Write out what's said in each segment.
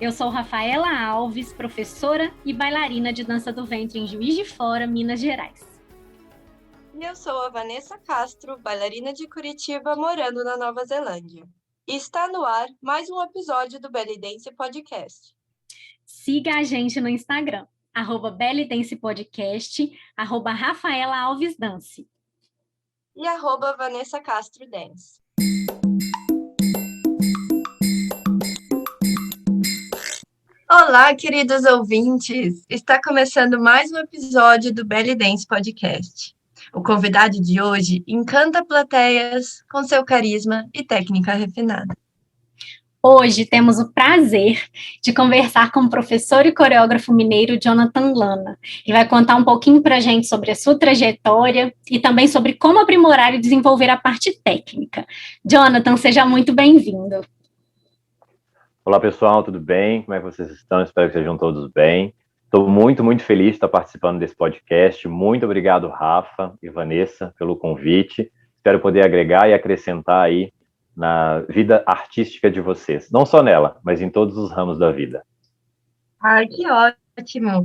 Eu sou Rafaela Alves, professora e bailarina de dança do ventre em Juiz de Fora, Minas Gerais. E eu sou a Vanessa Castro, bailarina de Curitiba, morando na Nova Zelândia. E está no ar mais um episódio do Belly Dance Podcast. Siga a gente no Instagram, @bellydancepodcast, @RafaelaAlvesDance. E @Vanessa Castro Dance. Olá, queridos ouvintes! Está começando mais um episódio do Belly Dance Podcast. O convidado de hoje encanta plateias com seu carisma e técnica refinada. Hoje temos o prazer de conversar com o professor e coreógrafo mineiro Jonathan Lana. Ele vai contar um pouquinho para a gente sobre a sua trajetória e também sobre como aprimorar e desenvolver a parte técnica. Jonathan, seja muito bem-vindo. Olá, pessoal, tudo bem? Como é que vocês estão? Espero que sejam todos bem. Estou muito feliz de estar participando desse podcast. Muito obrigado, Rafa e Vanessa, pelo convite. Espero poder agregar e acrescentar aí na vida artística de vocês. Não só nela, mas em todos os ramos da vida. Ai, que ótimo!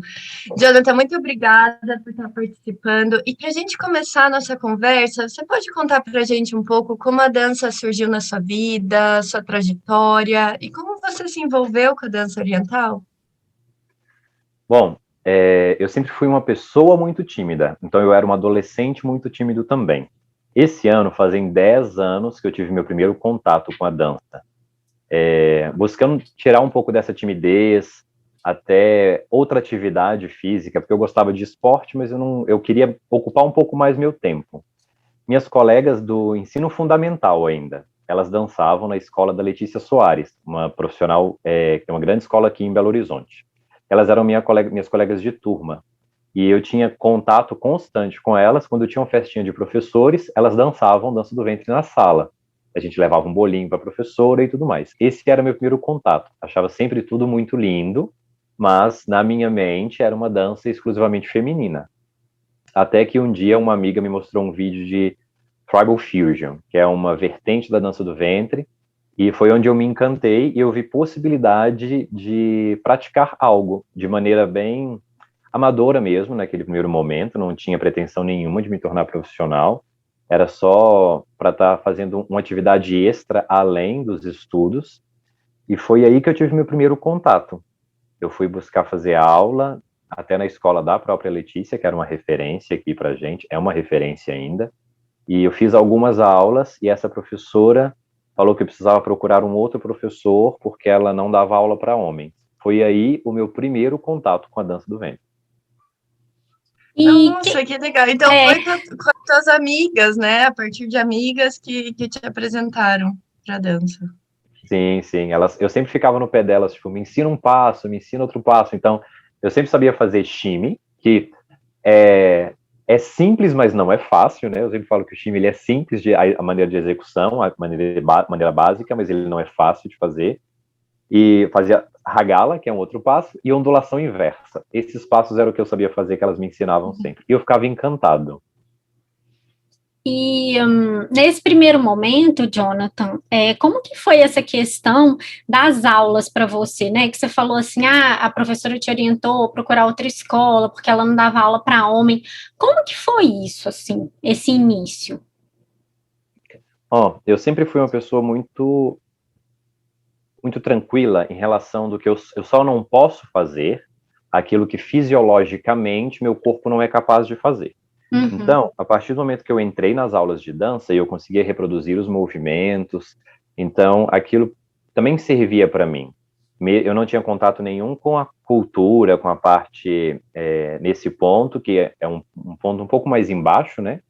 Jonathan, muito obrigada por estar participando. E para a gente começar a nossa conversa, você pode contar para a gente um pouco como a dança surgiu na sua vida, sua trajetória e como você se envolveu com a dança oriental? Bom, eu sempre fui uma pessoa muito tímida, então eu era um adolescente muito tímido também. Esse ano, fazem 10 anos que eu tive meu primeiro contato com a dança. Buscando tirar um pouco dessa timidez, até outra atividade física, porque eu gostava de esporte, mas eu queria ocupar um pouco mais meu tempo. Minhas colegas do ensino fundamental ainda, elas dançavam na escola da Letícia Soares, uma profissional, que é uma grande escola aqui em Belo Horizonte. Elas eram minhas colegas de turma, e eu tinha contato constante com elas. Quando tinha uma festinha de professores, elas dançavam dança do ventre na sala. A gente levava um bolinho para a professora e tudo mais. Esse era meu primeiro contato. Achava sempre tudo muito lindo, mas na minha mente era uma dança exclusivamente feminina. Até que um dia uma amiga me mostrou um vídeo de Tribal Fusion, que é uma vertente da dança do ventre, e foi onde eu me encantei e eu vi possibilidade de praticar algo de maneira bem amadora mesmo, naquele primeiro momento. Não tinha pretensão nenhuma de me tornar profissional, era só para estar fazendo uma atividade extra além dos estudos, e foi aí que eu tive meu primeiro contato. Eu fui buscar fazer aula, até na escola da própria Letícia, que era uma referência aqui para gente, é uma referência ainda, e eu fiz algumas aulas, e essa professora falou que eu precisava procurar um outro professor, porque ela não dava aula para homens. Foi aí o meu primeiro contato com a dança do ventre. Nossa, que legal. Então foi com as tuas amigas, né? A partir de amigas que te apresentaram para a dança. Sim, sim. Eu sempre ficava no pé delas, tipo, me ensina um passo, me ensina outro passo. Então, eu sempre sabia fazer shimmy, que é simples, mas não é fácil, né? Eu sempre falo que o shimmy ele é simples a maneira de execução, a maneira básica, mas ele não é fácil de fazer. E fazia Hagala, que é um outro passo, e ondulação inversa. Esses passos eram o que eu sabia fazer, que elas me ensinavam sempre. E eu ficava encantado. E nesse primeiro momento, Jonathan, como que foi essa questão das aulas para você, né? Que você falou assim, a professora te orientou a procurar outra escola, porque ela não dava aula para homem. Como que foi isso, assim, esse início? Eu sempre fui uma pessoa muito tranquila em relação do que eu só não posso fazer aquilo que fisiologicamente meu corpo não é capaz de fazer. Uhum. Então, a partir do momento que eu entrei nas aulas de dança e eu conseguia reproduzir os movimentos, então aquilo também servia para mim. Eu não tinha contato nenhum com a cultura, com a parte nesse ponto, que é um ponto um pouco mais embaixo, né?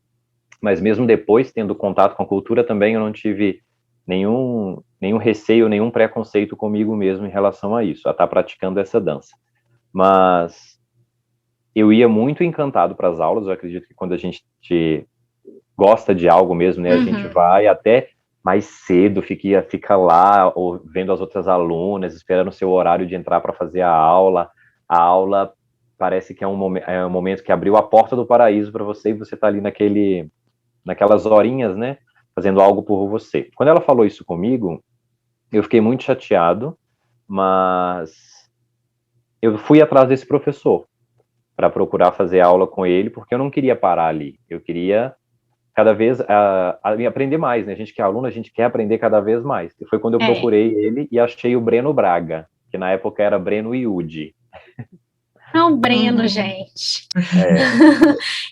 Mas mesmo depois, tendo contato com a cultura também, eu não tive nenhum receio, nenhum preconceito comigo mesmo em relação a isso, a estar praticando essa dança. Mas eu ia muito encantado para as aulas. Eu acredito que quando a gente gosta de algo mesmo, né, a gente vai até mais cedo, fica lá ou vendo as outras alunas, esperando o seu horário de entrar para fazer a aula. A aula parece que é um momento que abriu a porta do paraíso para você, e você está ali naquelas horinhas, né, fazendo algo por você. Quando ela falou isso comigo, eu fiquei muito chateado, mas eu fui atrás desse professor para procurar fazer aula com ele, porque eu não queria parar ali. Eu queria cada vez aprender mais, né? A gente que é aluno, a gente quer aprender cada vez mais. E foi quando eu procurei ele e achei o Breno Braga, que na época era Breno Iude. Não, Breno, gente.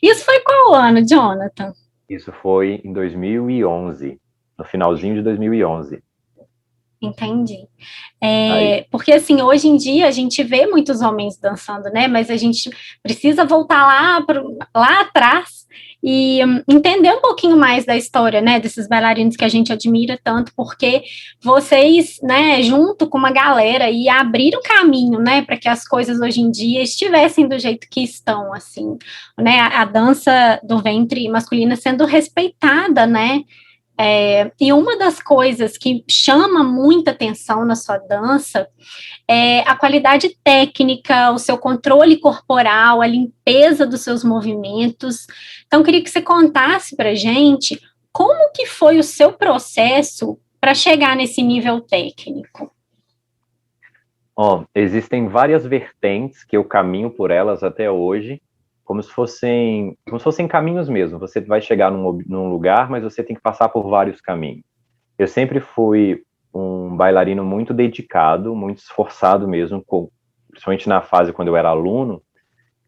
Isso foi qual ano, Jonathan? Isso foi em 2011, no finalzinho de 2011. Entendi. Porque, assim, hoje em dia a gente vê muitos homens dançando, né? Mas a gente precisa voltar lá atrás e entender um pouquinho mais da história, né? Desses bailarinos que a gente admira tanto, porque vocês, né, junto com uma galera, aí abriram caminho, né? Para que as coisas hoje em dia estivessem do jeito que estão, assim, né? A dança do ventre masculina sendo respeitada, né? E uma das coisas que chama muita atenção na sua dança é a qualidade técnica, o seu controle corporal, a limpeza dos seus movimentos. Então, queria que você contasse para a gente como que foi o seu processo para chegar nesse nível técnico. Existem várias vertentes que eu caminho por elas até hoje, como se fossem caminhos mesmo. Você vai chegar num lugar, mas você tem que passar por vários caminhos. Eu sempre fui um bailarino muito dedicado, muito esforçado mesmo, principalmente na fase quando eu era aluno,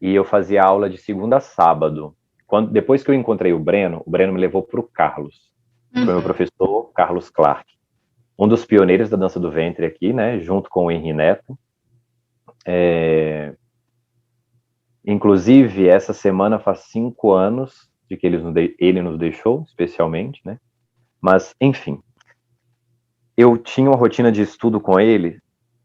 e eu fazia aula de segunda a sábado. Depois que eu encontrei o Breno me levou para o Carlos, que foi meu professor, Carlos Clark, um dos pioneiros da dança do ventre aqui, né, junto com o Henri Neto. Inclusive, essa semana faz 5 anos de que ele nos deixou, especialmente, né? Mas, enfim, eu tinha uma rotina de estudo com ele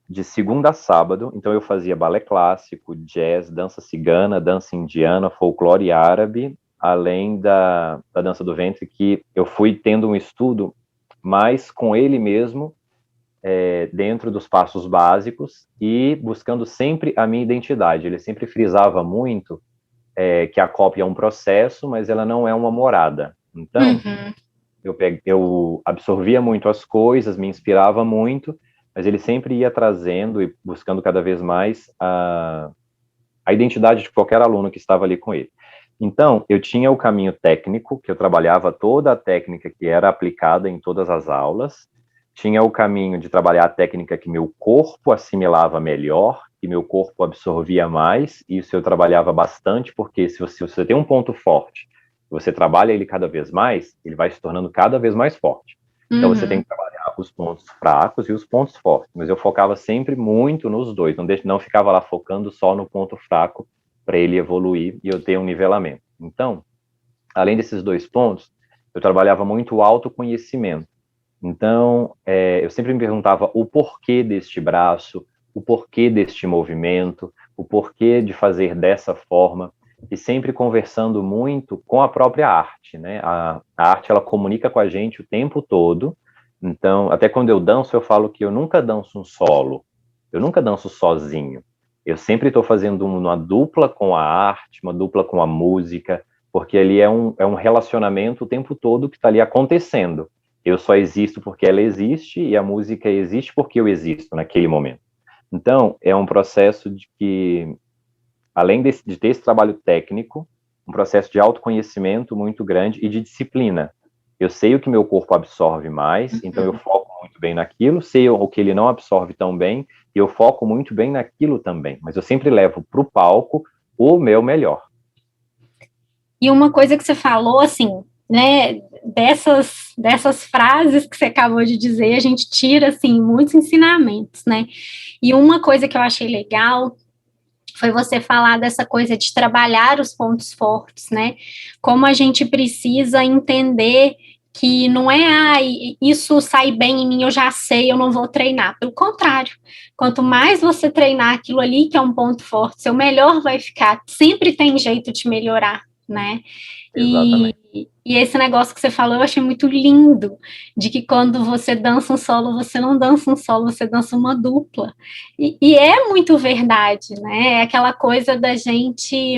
de segunda a sábado, então eu fazia balé clássico, jazz, dança cigana, dança indiana, folclore árabe, além da dança do ventre, que eu fui tendo um estudo mais com ele mesmo, dentro dos passos básicos e buscando sempre a minha identidade. Ele sempre frisava muito que a cópia é um processo, mas ela não é uma morada. Então, eu absorvia muito as coisas, me inspirava muito, mas ele sempre ia trazendo e buscando cada vez mais a identidade de qualquer aluno que estava ali com ele. Então, eu tinha o caminho técnico, que eu trabalhava toda a técnica que era aplicada em todas as aulas, tinha o caminho de trabalhar a técnica que meu corpo assimilava melhor, que meu corpo absorvia mais, e isso eu trabalhava bastante, porque se você tem um ponto forte, você trabalha ele cada vez mais, ele vai se tornando cada vez mais forte. Então você tem que trabalhar os pontos fracos e os pontos fortes, mas eu focava sempre muito nos dois, não ficava lá focando só no ponto fraco para ele evoluir e eu ter um nivelamento. Então, além desses 2 pontos, eu trabalhava muito o autoconhecimento. Então, eu sempre me perguntava o porquê deste braço, o porquê deste movimento, o porquê de fazer dessa forma, e sempre conversando muito com a própria arte, né? A arte, ela comunica com a gente o tempo todo, então, até quando eu danço, eu falo que eu nunca danço um solo, eu nunca danço sozinho, eu sempre estou fazendo uma dupla com a arte, uma dupla com a música, porque ali é um relacionamento o tempo todo que está ali acontecendo. Eu só existo porque ela existe e a música existe porque eu existo naquele momento. Então, é um processo de que, além de ter esse trabalho técnico, um processo de autoconhecimento muito grande e de disciplina. Eu sei o que meu corpo absorve mais, então eu foco muito bem naquilo, sei o que ele não absorve tão bem, e eu foco muito bem naquilo também. Mas eu sempre levo para o palco o meu melhor. E uma coisa que você falou, assim, né, dessas frases que você acabou de dizer, a gente tira, assim, muitos ensinamentos, né? E uma coisa que eu achei legal foi você falar dessa coisa de trabalhar os pontos fortes, né? Como a gente precisa entender que não é, isso sai bem em mim, eu já sei, eu não vou treinar. Pelo contrário, quanto mais você treinar aquilo ali, que é um ponto forte, seu melhor vai ficar. Sempre tem jeito de melhorar, né? E esse negócio que você falou, eu achei muito lindo, de que quando você dança um solo, você não dança um solo, você dança uma dupla. E é muito verdade, né? É aquela coisa da gente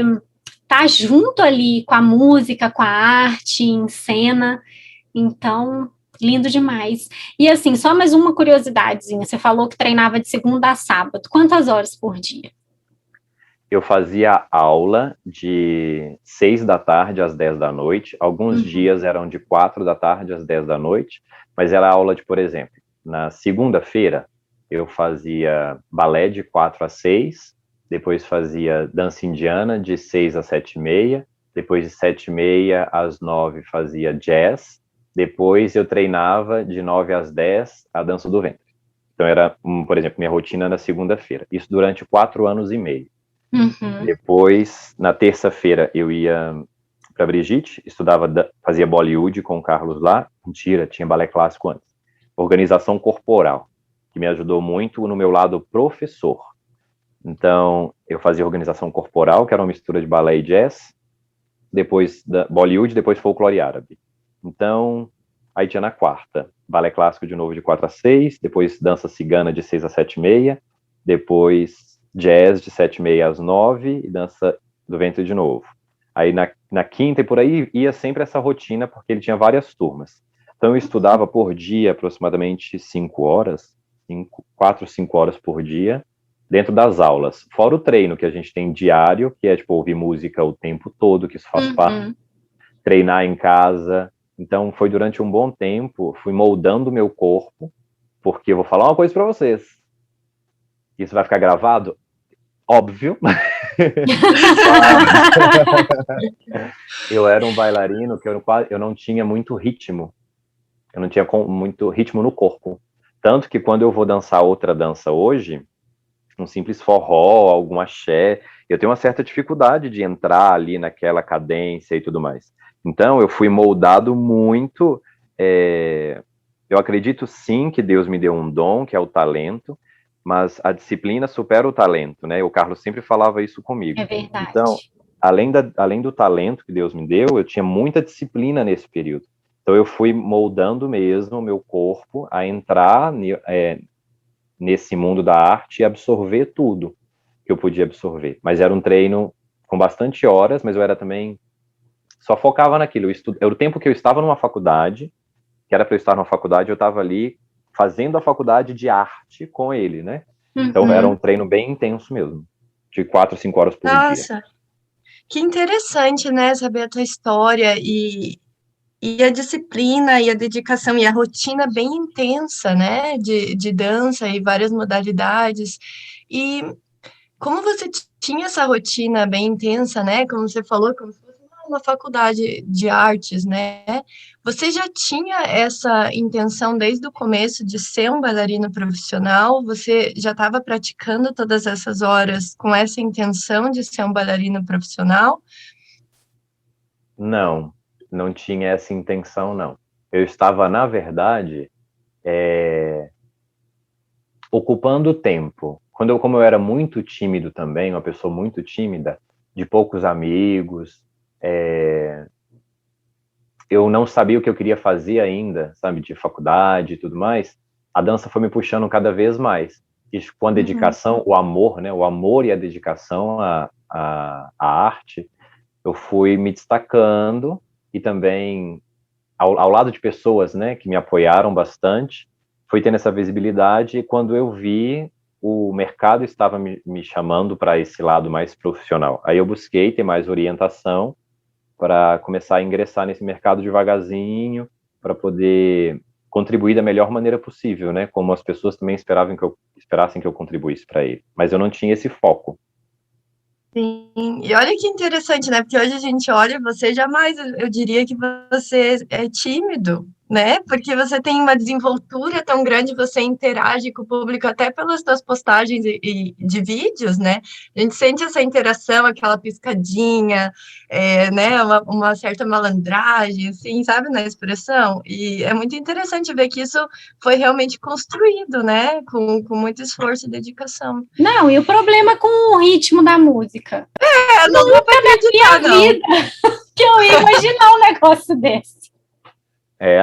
estar junto ali com a música, com a arte, em cena. Então, Lindo demais. E assim, só mais uma curiosidadezinha. Você falou que treinava de segunda a sábado. Quantas horas por dia? Eu fazia aula de 6 da tarde às 10 da noite. Alguns dias eram de 4 da tarde às 10 da noite, mas era aula de, por exemplo, na segunda-feira eu fazia balé de 4 às 6, depois fazia dança indiana de 6 às 7h30, depois de 7h30 às 9 fazia jazz, depois eu treinava de 9 às 10 a dança do ventre. Então era, por exemplo, minha rotina na segunda-feira. Isso durante 4 anos e meio. Depois, na terça-feira, eu ia para Brigitte, estudava, fazia Bollywood com o Carlos lá. Mentira, tinha balé clássico antes. Organização corporal, que me ajudou muito no meu lado professor. Então, eu fazia organização corporal, que era uma mistura de balé e jazz. Depois Bollywood, depois folclore árabe. Então, aí tinha na quarta, balé clássico de novo de 4 às 6, depois dança cigana de 6 às 7h30, depois jazz de 7h30 às 9 e dança do ventre de novo. Aí na quinta e por aí ia sempre essa rotina, porque ele tinha várias turmas. Então eu estudava por dia aproximadamente 5 horas, 4, 5 horas por dia, dentro das aulas. Fora o treino que a gente tem diário, que é tipo ouvir música o tempo todo, que isso faz parte, treinar em casa. Então foi durante um bom tempo, fui moldando o meu corpo, porque eu vou falar uma coisa para vocês. Isso vai ficar gravado? Óbvio. Eu era um bailarino que eu não tinha muito ritmo. Eu não tinha muito ritmo no corpo. Tanto que quando eu vou dançar outra dança hoje, um simples forró, algum axé, eu tenho uma certa dificuldade de entrar ali naquela cadência e tudo mais. Então, eu fui moldado muito. Eu acredito sim que Deus me deu um dom, que é o talento, mas a disciplina supera o talento, né? O Carlos sempre falava isso comigo. É verdade. Então, além do talento que Deus me deu, eu tinha muita disciplina nesse período. Então, eu fui moldando mesmo o meu corpo a entrar nesse mundo da arte e absorver tudo que eu podia absorver. Mas era um treino com bastante horas, mas eu era também... Só focava naquilo. Era o tempo que eu estava numa faculdade, que era para eu estar numa faculdade, eu estava ali fazendo a faculdade de arte com ele, né? Então era um treino bem intenso mesmo, de 4, 5 horas por dia. Nossa, que interessante, né? Saber a tua história e a disciplina e a dedicação e a rotina bem intensa, né? De dança e várias modalidades. E como você tinha essa rotina bem intensa, né? Como você falou, como se fosse uma faculdade de artes, né? Você já tinha essa intenção desde o começo de ser um bailarino profissional? Você já estava praticando todas essas horas com essa intenção de ser um bailarino profissional? Não, não tinha essa intenção, não. Eu estava, na verdade, ocupando o tempo. Como eu era muito tímido também, uma pessoa muito tímida, de poucos amigos, eu não sabia o que eu queria fazer ainda, sabe, de faculdade e tudo mais, a dança foi me puxando cada vez mais. E com a dedicação, o amor, né, o amor e a dedicação à arte, eu fui me destacando e também ao lado de pessoas, né, que me apoiaram bastante, fui tendo essa visibilidade e quando eu vi, o mercado estava me chamando para esse lado mais profissional. Aí eu busquei ter mais orientação para começar a ingressar nesse mercado devagarzinho, para poder contribuir da melhor maneira possível, né? Como as pessoas também esperassem que eu contribuísse para ele. Mas eu não tinha esse foco. Sim, e olha que interessante, né? Porque hoje a gente olha, você jamais, eu diria que você é tímido, né? Porque você tem uma desenvoltura tão grande, você interage com o público até pelas suas postagens e de vídeos, né? A gente sente essa interação, aquela piscadinha, né? Uma certa malandragem, assim, sabe, na expressão. E é muito interessante ver que isso foi realmente construído, né? Com muito esforço e dedicação. Não, e o problema com o ritmo da música? Não dá para acreditar, não. Vida que eu ia imaginar um negócio desse.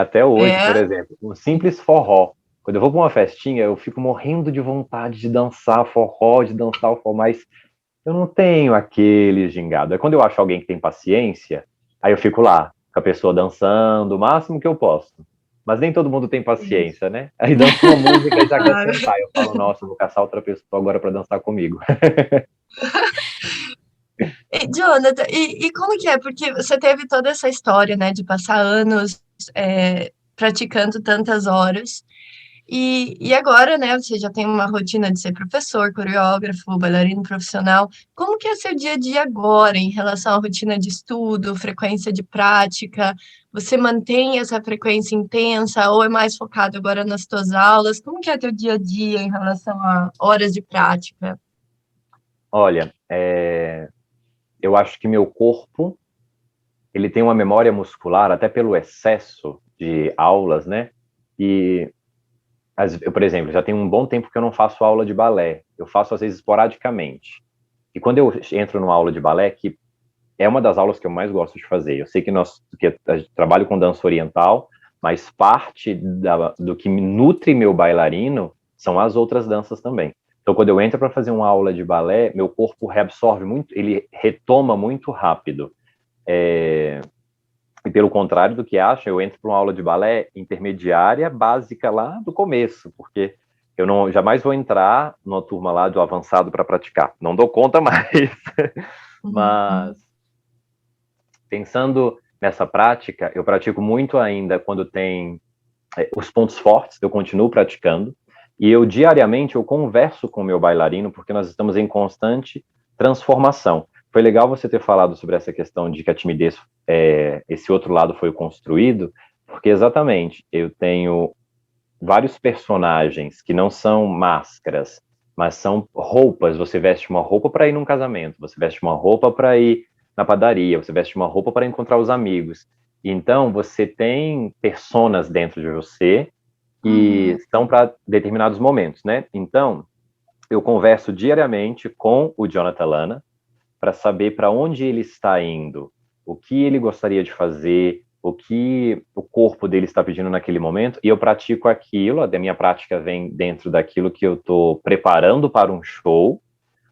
Até hoje, por exemplo, um simples forró. Quando eu vou para uma festinha, eu fico morrendo de vontade de dançar forró, mas eu não tenho aquele gingado. É quando eu acho alguém que tem paciência, aí eu fico lá, com a pessoa dançando, o máximo que eu posso. Mas nem todo mundo tem paciência, né? Aí dança uma música e já quer sentar. Eu falo, nossa, vou caçar outra pessoa agora para dançar comigo. Jonathan, e como que é? Porque você teve toda essa história, né, de passar anos praticando tantas horas, e agora, né, você já tem uma rotina de ser professor, coreógrafo, bailarino profissional. Como que é seu dia a dia agora em relação à rotina de estudo, frequência de prática? Você mantém essa frequência intensa ou é mais focado agora nas suas aulas? Como que é teu dia a dia em relação a horas de prática? Olha, eu acho que meu corpo, ele tem uma memória muscular, até pelo excesso de aulas, né? E, eu, por exemplo, já tem um bom tempo que eu não faço aula de balé. Eu faço, às vezes, esporadicamente. E quando eu entro numa aula de balé, que é uma das aulas que eu mais gosto de fazer. Eu sei que eu trabalho com dança oriental, mas parte do que me nutre meu bailarino são as outras danças também. Então, quando eu entro para fazer uma aula de balé, meu corpo reabsorve muito, ele retoma muito rápido. E pelo contrário do que acho, eu entro para uma aula de balé intermediária, básica lá do começo, porque eu não jamais vou entrar numa turma lá do avançado para praticar. Não dou conta mais. Mas pensando nessa prática, eu pratico muito ainda quando tem os pontos fortes, eu continuo praticando, e eu diariamente eu converso com o meu bailarino, porque nós estamos em constante transformação. Foi legal você ter falado sobre essa questão de que a timidez, esse outro lado foi construído, porque exatamente, eu tenho vários personagens que não são máscaras, mas são roupas. Você veste uma roupa para ir num casamento, você veste uma roupa para ir na padaria, você veste uma roupa para encontrar os amigos. Então, você tem personas dentro de você que estão para determinados momentos, né? Então, eu converso diariamente com o Jonathan Lana para saber para onde ele está indo, o que ele gostaria de fazer, o que o corpo dele está pedindo naquele momento, e eu pratico aquilo. A minha prática vem dentro daquilo que eu estou preparando para um show,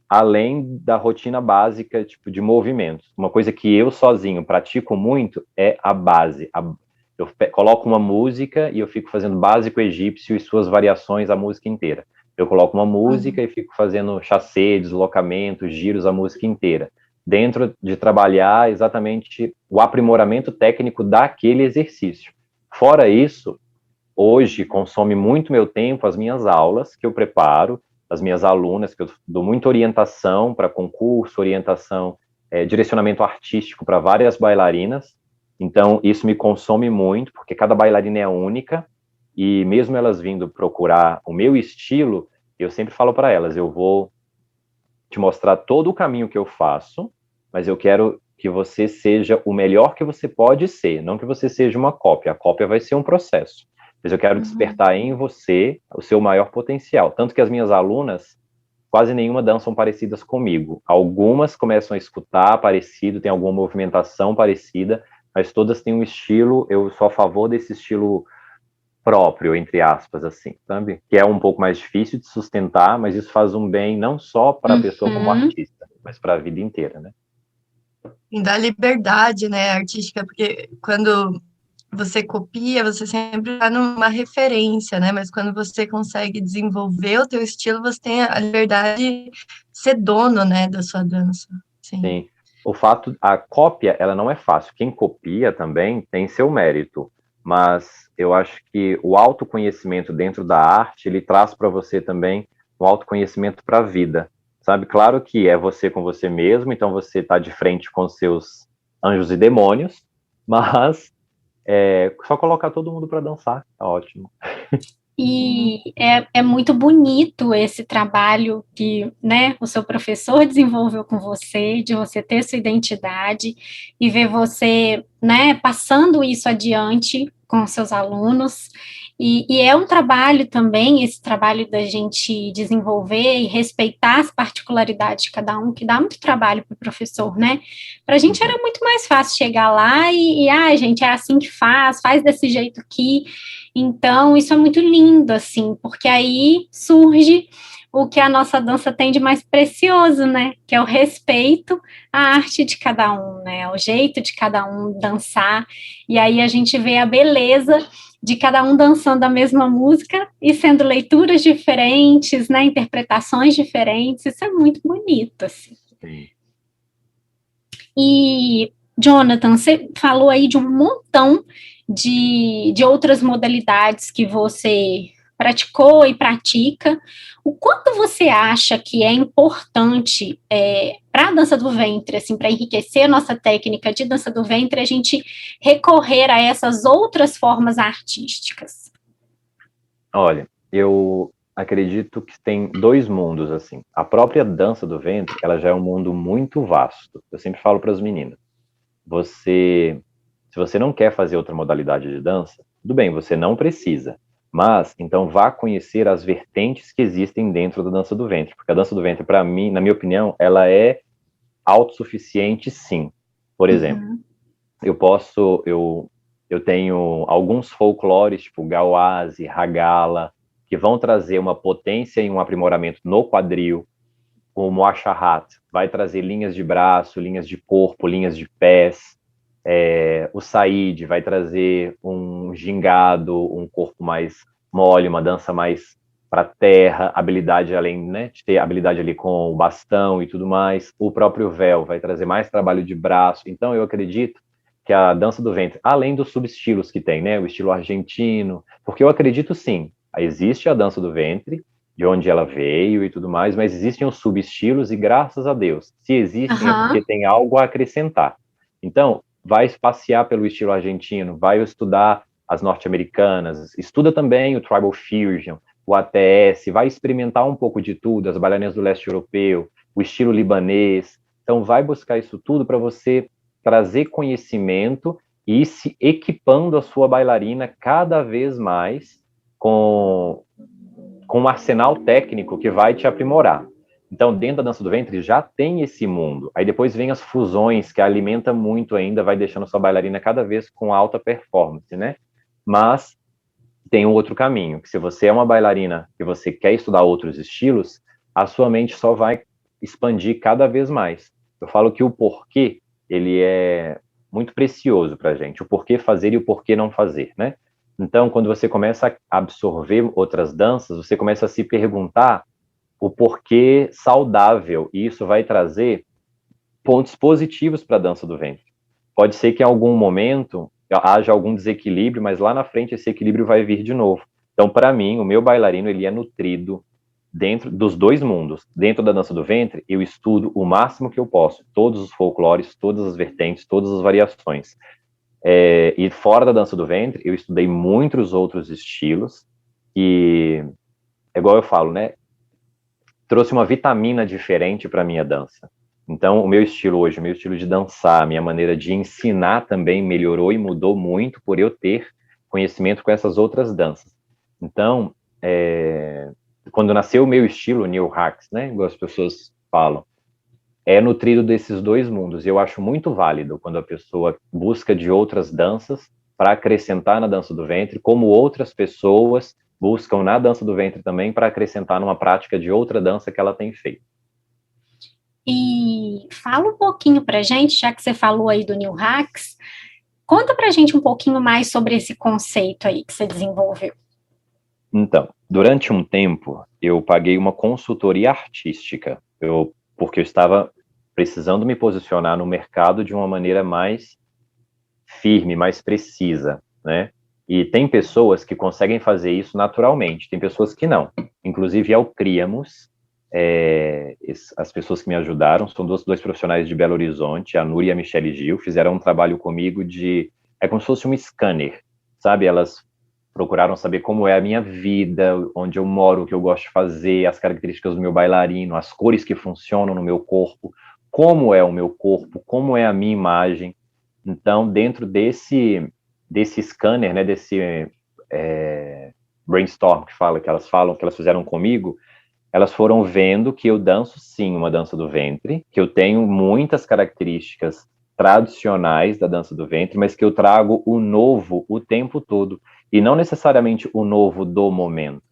além da rotina básica, tipo, de movimentos. Uma coisa que eu sozinho pratico muito é a base. Eu coloco uma música e eu fico fazendo básico egípcio e suas variações, a música inteira. Eu coloco uma música e fico fazendo chassé, deslocamento, giros, a música inteira. Dentro de trabalhar exatamente o aprimoramento técnico daquele exercício. Fora isso, hoje consome muito meu tempo as minhas aulas que eu preparo, as minhas alunas, que eu dou muita orientação para concurso, orientação, direcionamento artístico para várias bailarinas. Então, isso me consome muito, porque cada bailarina é única, e mesmo elas vindo procurar o meu estilo, eu sempre falo para elas, eu vou te mostrar todo o caminho que eu faço, mas eu quero que você seja o melhor que você pode ser, não que você seja uma cópia. A cópia vai ser um processo. Mas eu quero despertar em você o seu maior potencial. Tanto que as minhas alunas, quase nenhuma dançam parecidas comigo. Algumas começam a escutar parecido, tem alguma movimentação parecida, mas todas têm um estilo, eu sou a favor desse estilo próprio, entre aspas, assim, sabe? Que é um pouco mais difícil de sustentar, mas isso faz um bem não só para a pessoa como artista, mas para a vida inteira, né? E dá liberdade, né, artística, porque quando você copia, você sempre está numa referência, né? Mas quando você consegue desenvolver o teu estilo, você tem a liberdade de ser dono, né, da sua dança. Sim. A cópia, ela não é fácil. Quem copia também tem seu mérito, mas eu acho que o autoconhecimento dentro da arte, ele traz para você também um autoconhecimento para a vida, sabe? Claro que é você com você mesmo, então você está de frente com seus anjos e demônios, mas só colocar todo mundo para dançar, tá ótimo. E é muito bonito esse trabalho que, né, o seu professor desenvolveu com você, de você ter sua identidade e ver você, né, passando isso adiante com seus alunos. E é um trabalho também, esse trabalho da gente desenvolver e respeitar as particularidades de cada um, que dá muito trabalho para o professor, né? Para a gente era muito mais fácil chegar lá gente, é assim que faz desse jeito aqui. Então, isso é muito lindo, assim, porque aí surge o que a nossa dança tem de mais precioso, né? Que é o respeito à arte de cada um, né? O jeito de cada um dançar. E aí a gente vê a beleza de cada um dançando a mesma música e sendo leituras diferentes, né? Interpretações diferentes. Isso é muito bonito, assim. Sim. E, Jonathan, você falou aí de um montão de outras modalidades que você praticou e pratica. O quanto você acha que é importante para a dança do ventre, assim, para enriquecer a nossa técnica de dança do ventre, a gente recorrer a essas outras formas artísticas? Olha, eu acredito que tem dois mundos, assim. A própria dança do ventre, ela já é um mundo muito vasto. Eu sempre falo para as meninas, se você não quer fazer outra modalidade de dança, tudo bem, você não precisa. Mas, então, vá conhecer as vertentes que existem dentro da dança do ventre. Porque a dança do ventre, para mim, na minha opinião, ela é autossuficiente, sim. Por exemplo, eu tenho alguns folclores, tipo Gauase, Ragala, que vão trazer uma potência e um aprimoramento no quadril. O Moacharat vai trazer linhas de braço, linhas de corpo, linhas de pés. O Said vai trazer um gingado, um corpo mais mole, uma dança mais para terra, habilidade além, né, de ter habilidade ali com o bastão e tudo mais. O próprio véu vai trazer mais trabalho de braço. Então eu acredito que a dança do ventre, além dos subestilos que tem, né, o estilo argentino, porque eu acredito sim, existe a dança do ventre, de onde ela veio e tudo mais, mas existem os subestilos e graças a Deus, se existem é porque tem algo a acrescentar. Então, vai passear pelo estilo argentino, vai estudar as norte-americanas, estuda também o Tribal Fusion, o ATS, vai experimentar um pouco de tudo, as bailarinas do leste europeu, o estilo libanês. Então, vai buscar isso tudo para você trazer conhecimento e ir se equipando a sua bailarina cada vez mais com um arsenal técnico que vai te aprimorar. Então, dentro da dança do ventre já tem esse mundo. Aí depois vem as fusões, que alimenta muito ainda, vai deixando sua bailarina cada vez com alta performance, né? Mas tem um outro caminho, que se você é uma bailarina e você quer estudar outros estilos, a sua mente só vai expandir cada vez mais. Eu falo que o porquê, ele é muito precioso para a gente. O porquê fazer e o porquê não fazer, né? Então, quando você começa a absorver outras danças, você começa a se perguntar o porquê saudável, e isso vai trazer pontos positivos para a dança do ventre. Pode ser que em algum momento haja algum desequilíbrio, mas lá na frente esse equilíbrio vai vir de novo. Então, para mim, o meu bailarino, ele é nutrido dentro dos dois mundos. Dentro da dança do ventre, eu estudo o máximo que eu posso, todos os folclores, todas as vertentes, todas as variações. E fora da dança do ventre, eu estudei muitos outros estilos, e é igual eu falo, né? Trouxe uma vitamina diferente para a minha dança. Então, o meu estilo hoje, o meu estilo de dançar, a minha maneira de ensinar também melhorou e mudou muito por eu ter conhecimento com essas outras danças. Então, quando nasceu o meu estilo, Neil Hacks, né, igual as pessoas falam, é nutrido desses dois mundos. E eu acho muito válido quando a pessoa busca de outras danças para acrescentar na dança do ventre, como outras pessoas buscam na dança do ventre também para acrescentar numa prática de outra dança que ela tem feito. E fala um pouquinho para a gente, já que você falou aí do Neil Hacks, conta para a gente um pouquinho mais sobre esse conceito aí que você desenvolveu. Então, durante um tempo, eu paguei uma consultoria artística, porque eu estava precisando me posicionar no mercado de uma maneira mais firme, mais precisa, né? E tem pessoas que conseguem fazer isso naturalmente, tem pessoas que não. Inclusive, ao Criamos, as pessoas que me ajudaram são dois profissionais de Belo Horizonte, a Núria e a Michele Gil, fizeram um trabalho comigo é como se fosse um scanner, sabe? Elas procuraram saber como é a minha vida, onde eu moro, o que eu gosto de fazer, as características do meu bailarino, as cores que funcionam no meu corpo, como é o meu corpo, como é a minha imagem. Então, dentro desse scanner, né, desse brainstorm que elas fizeram comigo, elas foram vendo que eu danço sim uma dança do ventre, que eu tenho muitas características tradicionais da dança do ventre, mas que eu trago o novo o tempo todo, e não necessariamente o novo do momento.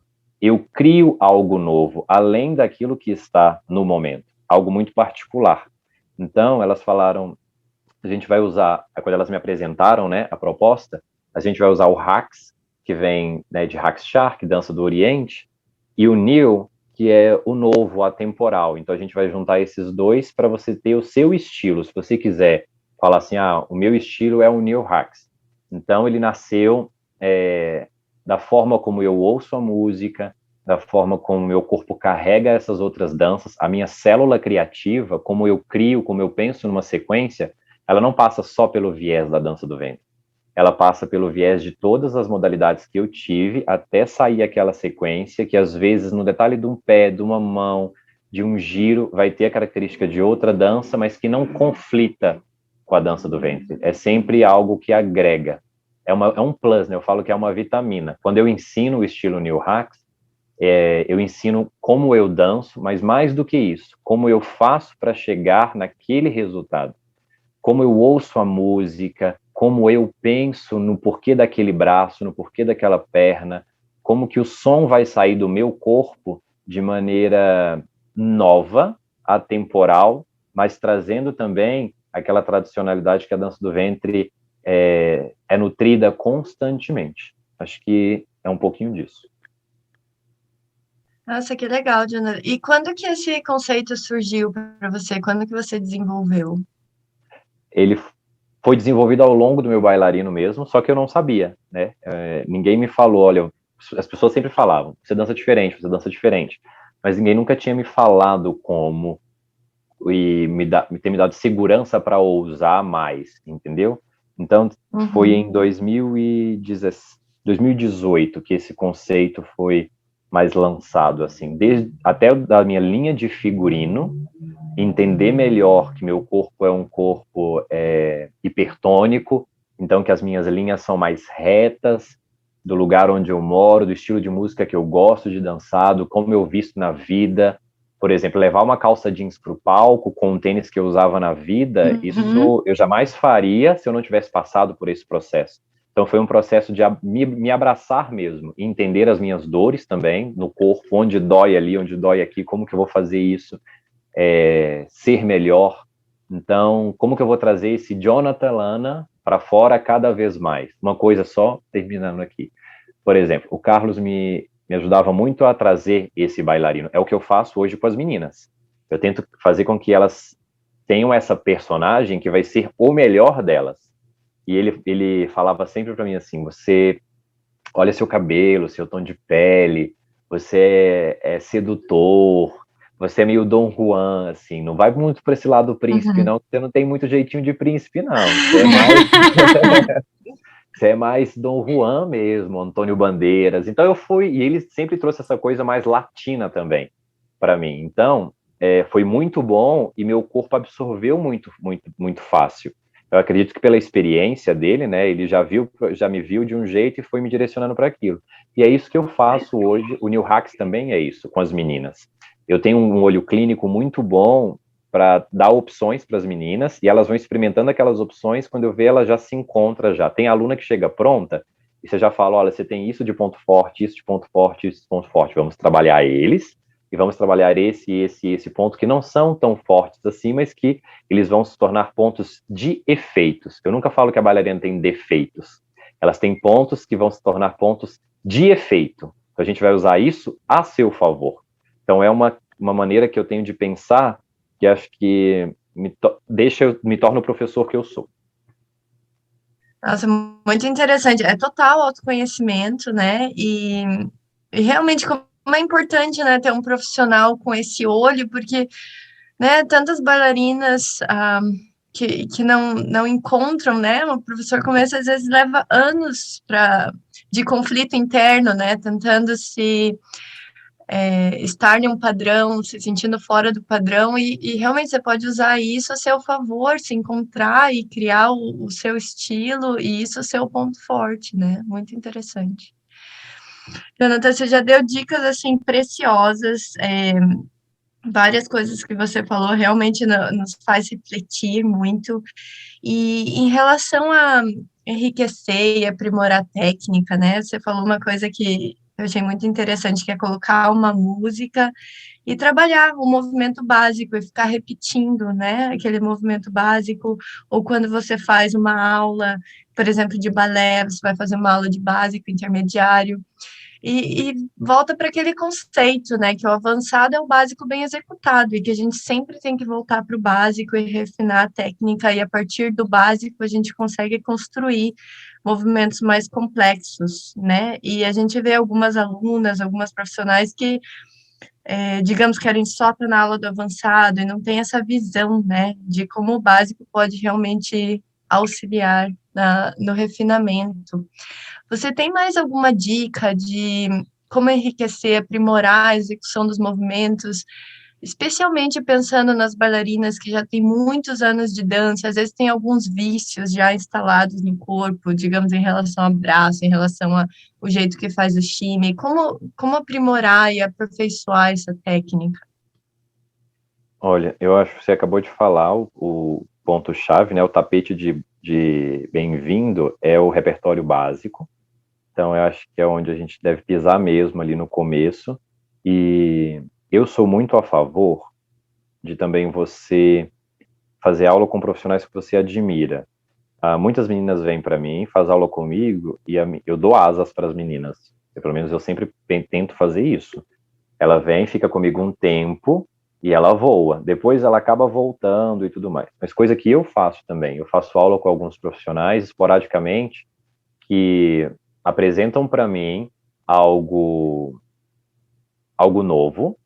eu crio algo novo, além daquilo que está no momento, algo muito particular. Então, elas falaram, a gente vai usar, quando elas me apresentaram, né, a proposta, a gente vai usar o Rax, que vem, né, de Rax Shark, dança do Oriente, e o New, que é o novo, atemporal. Então, a gente vai juntar esses dois para você ter o seu estilo. Se você quiser falar assim, o meu estilo é o New Rax. Então, ele nasceu da forma como eu ouço a música, da forma como meu corpo carrega essas outras danças, a minha célula criativa, como eu crio, como eu penso numa sequência, ela não passa só pelo viés da dança do ventre. Ela passa pelo viés de todas as modalidades que eu tive até sair aquela sequência, que às vezes no detalhe de um pé, de uma mão, de um giro, vai ter a característica de outra dança, mas que não conflita com a dança do ventre. É sempre algo que agrega. É um plus, né? Eu falo que é uma vitamina. Quando eu ensino o estilo New Rax, eu ensino como eu danço, mas mais do que isso, como eu faço para chegar naquele resultado. Como eu ouço a música, como eu penso no porquê daquele braço, no porquê daquela perna, como que o som vai sair do meu corpo de maneira nova, atemporal, mas trazendo também aquela tradicionalidade que a dança do ventre é nutrida constantemente. Acho que é um pouquinho disso. Nossa, que legal, Jonathan. E quando que esse conceito surgiu para você? Quando que você desenvolveu? Ele foi desenvolvido ao longo do meu bailarino mesmo, só que eu não sabia, né? Ninguém me falou, olha, as pessoas sempre falavam, você dança diferente, mas ninguém nunca tinha me falado como e ter me dado segurança para ousar mais, entendeu? Então, foi em 2018 que esse conceito foi mais lançado, assim, até da minha linha de figurino, entender melhor que meu corpo é um corpo hipertônico, então que as minhas linhas são mais retas, do lugar onde eu moro, do estilo de música que eu gosto de dançar, do como eu visto na vida. Por exemplo, levar uma calça jeans para o palco com o tênis que eu usava na vida, isso eu jamais faria se eu não tivesse passado por esse processo. Então foi um processo de me abraçar mesmo, e entender as minhas dores também, no corpo, onde dói ali, onde dói aqui, como que eu vou fazer isso, ser melhor. Então, como que eu vou trazer esse Jonathan Lana para fora cada vez mais? Uma coisa só, terminando aqui. Por exemplo, o Carlos me ajudava muito a trazer esse bailarino. É o que eu faço hoje com as meninas. Eu tento fazer com que elas tenham essa personagem que vai ser o melhor delas. E ele falava sempre para mim assim, você olha seu cabelo, seu tom de pele, você é sedutor, você é meio Dom Juan, assim, não vai muito para esse lado do príncipe, não, você não tem muito jeitinho de príncipe, não. Você é mais Dom Juan mesmo, Antônio Bandeiras. Então eu fui, e ele sempre trouxe essa coisa mais latina também para mim. Então, foi muito bom e meu corpo absorveu muito, muito, muito fácil. Eu acredito que pela experiência dele, né, ele já me viu de um jeito e foi me direcionando para aquilo. E é isso que eu faço hoje. O New Hacks também é isso, com as meninas. Eu tenho um olho clínico muito bom para dar opções para as meninas e elas vão experimentando aquelas opções. Quando eu ver, ela já se encontra já. Tem aluna que chega pronta e você já fala, olha, você tem isso de ponto forte, isso de ponto forte, isso de ponto forte. Vamos trabalhar eles e vamos trabalhar esse ponto que não são tão fortes assim, mas que eles vão se tornar pontos de efeitos. Eu nunca falo que a bailarina tem defeitos. Elas têm pontos que vão se tornar pontos de efeito. Então a gente vai usar isso a seu favor. Então é uma maneira que eu tenho de pensar que acho que me torna o professor que eu sou. Nossa, muito interessante. É total autoconhecimento, né? E realmente como é importante, né, ter um profissional com esse olho, porque, né, tantas bailarinas que não encontram, né? O professor começa, às vezes, leva anos de conflito interno, né? Tentando estar em um padrão, se sentindo fora do padrão, e realmente você pode usar isso a seu favor, se encontrar e criar o seu estilo, e isso é o seu ponto forte, né? Muito interessante. Jonathan, você já deu dicas, assim, preciosas, várias coisas que você falou realmente nos faz refletir muito, e em relação a enriquecer e aprimorar a técnica, né? Você falou uma coisa que eu achei muito interessante, que é colocar uma música e trabalhar o movimento básico e ficar repetindo, né, aquele movimento básico, ou quando você faz uma aula, por exemplo, de balé, você vai fazer uma aula de básico, intermediário, e volta para aquele conceito, né, que o avançado é o básico bem executado, e que a gente sempre tem que voltar para o básico e refinar a técnica, e a partir do básico a gente consegue construir movimentos mais complexos, né, e a gente vê algumas alunas, algumas profissionais que, digamos, querem só estar na aula do avançado, e não tem essa visão, né, de como o básico pode realmente auxiliar no refinamento. Você tem mais alguma dica de como enriquecer, aprimorar a execução dos movimentos, especialmente pensando nas bailarinas que já têm muitos anos de dança, às vezes tem alguns vícios já instalados no corpo, digamos, em relação ao braço, em relação ao jeito que faz o shimmy, como aprimorar e aperfeiçoar essa técnica? Olha, eu acho que você acabou de falar o ponto-chave, né? O tapete de bem-vindo é o repertório básico. Então, eu acho que é onde a gente deve pisar mesmo ali no começo. E eu sou muito a favor de também você fazer aula com profissionais que você admira. Muitas meninas vêm para mim, faz aula comigo e eu dou asas para as meninas. Pelo menos eu sempre tento fazer isso. Ela vem, fica comigo um tempo e ela voa. Depois ela acaba voltando e tudo mais. Mas coisa que eu faço também. Eu faço aula com alguns profissionais, esporadicamente, que apresentam para mim algo novo